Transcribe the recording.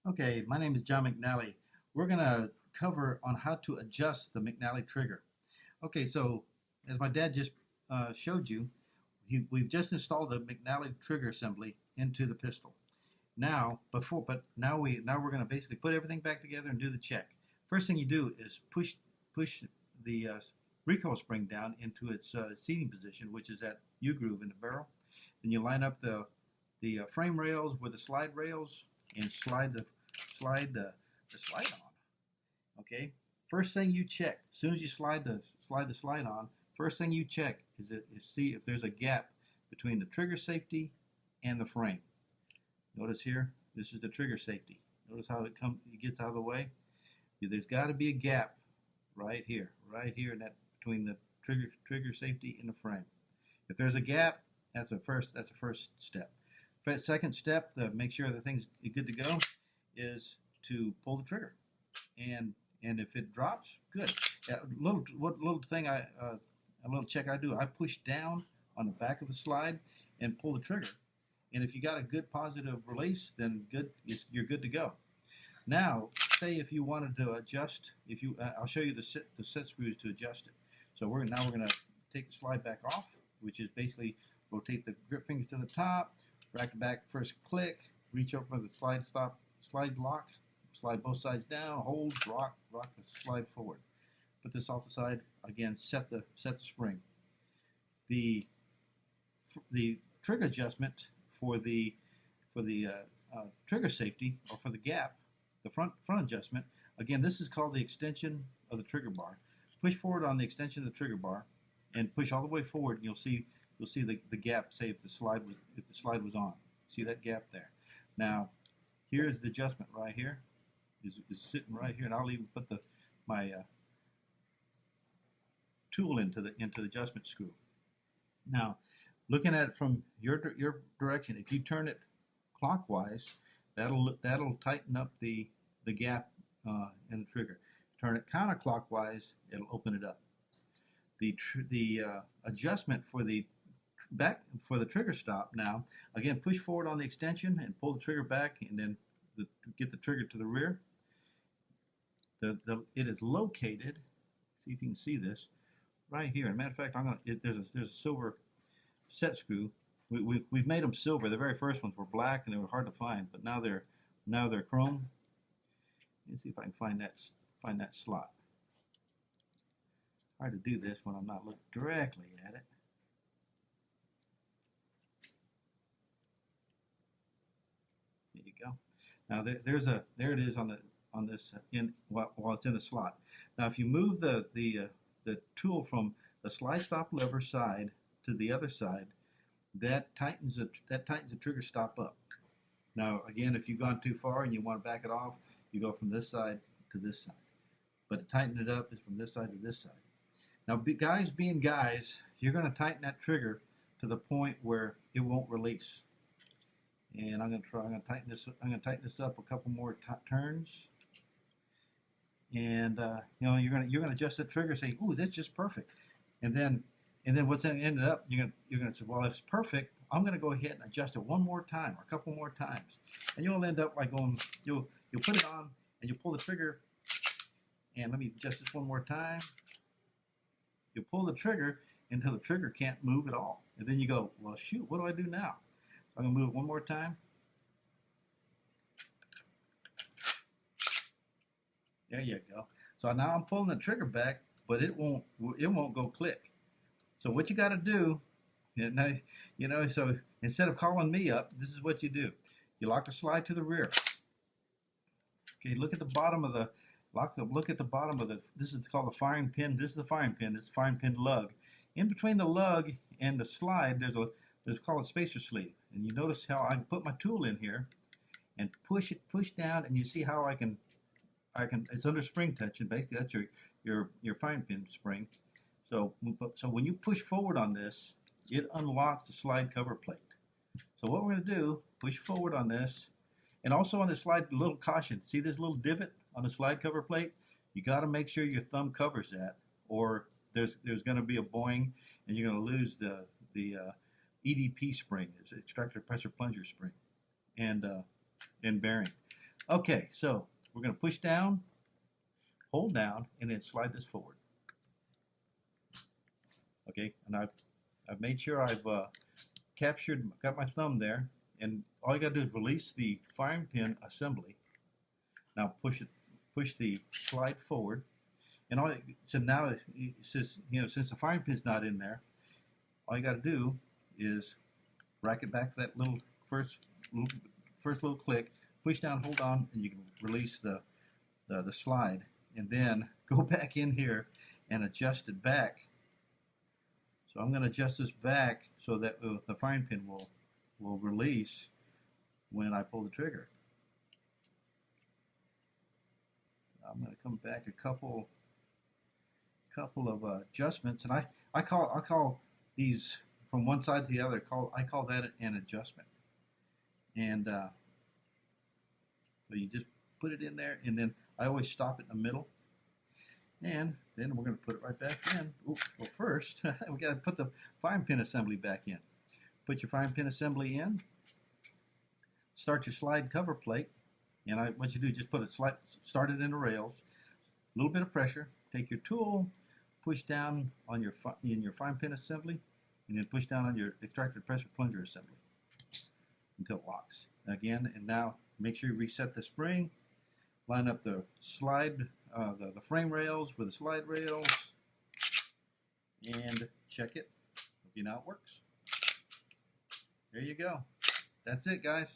Okay, my name is John McNally. We're going to cover on how to adjust the McNally trigger. Okay, so as my dad just showed you, we've just installed the McNally trigger assembly into the pistol. Now we're going to basically put everything back together and do the check. First thing you do is push the recoil spring down into its seating position, which is that U groove in the barrel. Then you line up the frame rails with the slide rails and slide the slide on. Okay. First thing you check, as soon as you slide the slide on, first thing you check is see if there's a gap between the trigger safety and the frame. Notice here, this is the trigger safety. Notice how it gets out of the way. There's got to be a gap right here, in that between the trigger safety and the frame. If there's a gap, that's a first step. Second step to make sure the thing's good to go is to pull the trigger, and if it drops, good. A little check I do, I push down on the back of the slide and pull the trigger, and if you got a good positive release, then you're good to go. Now, say if you wanted to adjust, I'll show you the set screws to adjust it. So we're going to take the slide back off, which is basically rotate the grip fingers to the top, rack the back first click, reach over the slide lock, slide both sides down, hold, rock the slide forward. Put this off the side, again, set the spring. The trigger adjustment for the trigger safety, or for the gap, the front adjustment, again, this is called the extension of the trigger bar. Push forward on the extension of the trigger bar and push all the way forward, and you'll see the gap, say if the slide was on. See that gap there. Now, here's the adjustment right here. Is sitting right here, and I'll even put my tool into the adjustment screw. Now, looking at it from your direction, if you turn it clockwise, that'll tighten up the gap in the trigger. Turn it counterclockwise, it'll open it up. The adjustment for the trigger stop, now again, push forward on the extension and pull the trigger back, and then get the trigger to the rear. It is located, see if you can see this, right here. As a matter of fact, there's a silver set screw. We've made them silver. The very first ones were black and they were hard to find, but now they're chrome. Let's see if I can find that slot. Hard to do this when I'm not looking directly at it. There you go. Now there it is on this while it's in the slot. Now if you move the tool from the slide stop lever side to the other side, that tightens the trigger stop up. Now again, if you've gone too far and you want to back it off, you go from this side to this side. But to tighten it up is from this side to this side. Now, guys being guys, you're going to tighten that trigger to the point where it won't release. And I'm going to tighten this up a couple more turns. And you're going to adjust the trigger, say, "Ooh, that's just perfect." And then what's going to end up, you're going to say, "Well, if it's perfect, I'm going to go ahead and adjust it one more time, or a couple more times." And you'll end up like you'll put it on and you pull the trigger. And let me adjust this one more time. You pull the trigger until the trigger can't move at all. And then you go, "Well, shoot, what do I do now?" So I'm going to move it one more time. There you go. So now I'm pulling the trigger back, but it won't go click. So what you got to do, so instead of calling me up, this is what you do. You lock the slide to the rear. Okay, look at the bottom of the this is called the firing pin. This is the firing pin. This is the firing pin lug. In between the lug and the slide, there's called a spacer sleeve. And you notice how I can put my tool in here and push down, and you see how I can, it's under spring tension. Basically, that's your firing pin spring. So when you push forward on this, it unlocks the slide cover plate. So what we're going to do, push forward on this, and also on the slide, a little caution. See this little divot on the slide cover plate? You got to make sure your thumb covers that, or there's going to be a boing, and you're going to lose the EDP spring, it's extractor pressure plunger spring, and bearing. Okay, so we're going to push down, hold down, and then slide this forward. Okay, and I've made sure I've got my thumb there, and all you got to do is release the firing pin assembly. Now push the slide forward, and so now it says, since the firing pin's not in there, all you got to do is rack it back to that first little click, push down, hold on, and you can release the slide, and then go back in here and adjust it back. So I'm going to adjust this back so that the firing pin will release when I pull the trigger. I'm going to come back a couple of adjustments, and I call these from one side to the other. I call that an adjustment, and so you just put it in there, and then I always stop it in the middle, and then we're going to put it right back in. Ooh, well, first we got to put the firing pin assembly back in. Put your firing pin assembly in. Start your slide cover plate, and what you do, just start it in the rails. A little bit of pressure. Take your tool, push down on your firing pin assembly, and then push down on your extractor pressure plunger assembly until it locks. Again, and now make sure you reset the spring. Line up the slide, the frame rails with the slide rails, and check it. Hope you know it works. There you go. That's it, guys.